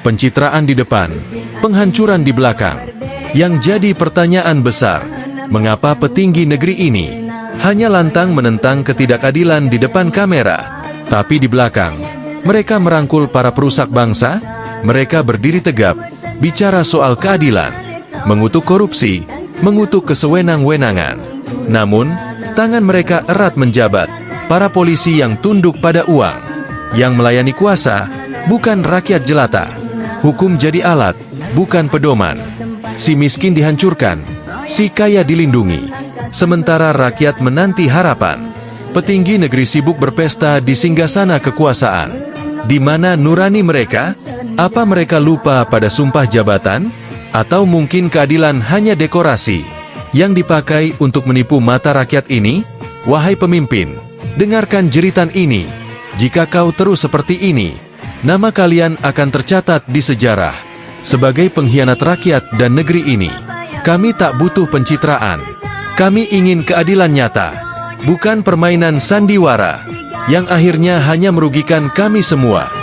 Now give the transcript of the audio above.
Pencitraan di depan, penghancuran di belakang. Yang jadi pertanyaan besar, mengapa petinggi negeri ini hanya lantang menentang ketidakadilan di depan kamera, tapi di belakang mereka merangkul para perusak bangsa? Mereka berdiri tegap, bicara soal keadilan, mengutuk korupsi, mengutuk kesewenang-wenangan. Namun, tangan mereka erat menjabat, para polisi yang tunduk pada uang, yang melayani kuasa, bukan rakyat jelata. Hukum jadi alat, bukan pedoman. Si miskin dihancurkan, si kaya dilindungi. Sementara rakyat menanti harapan. Petinggi negeri sibuk berpesta di singgasana kekuasaan. Di mana nurani mereka? Apa mereka lupa pada sumpah jabatan? Atau mungkin keadilan hanya dekorasi yang dipakai untuk menipu mata rakyat ini? Wahai pemimpin, dengarkan jeritan ini. Jika kau terus seperti ini, nama kalian akan tercatat di sejarah sebagai pengkhianat rakyat dan negeri ini. Kami tak butuh pencitraan. Kami ingin keadilan nyata, bukan permainan sandiwara yang akhirnya hanya merugikan kami semua.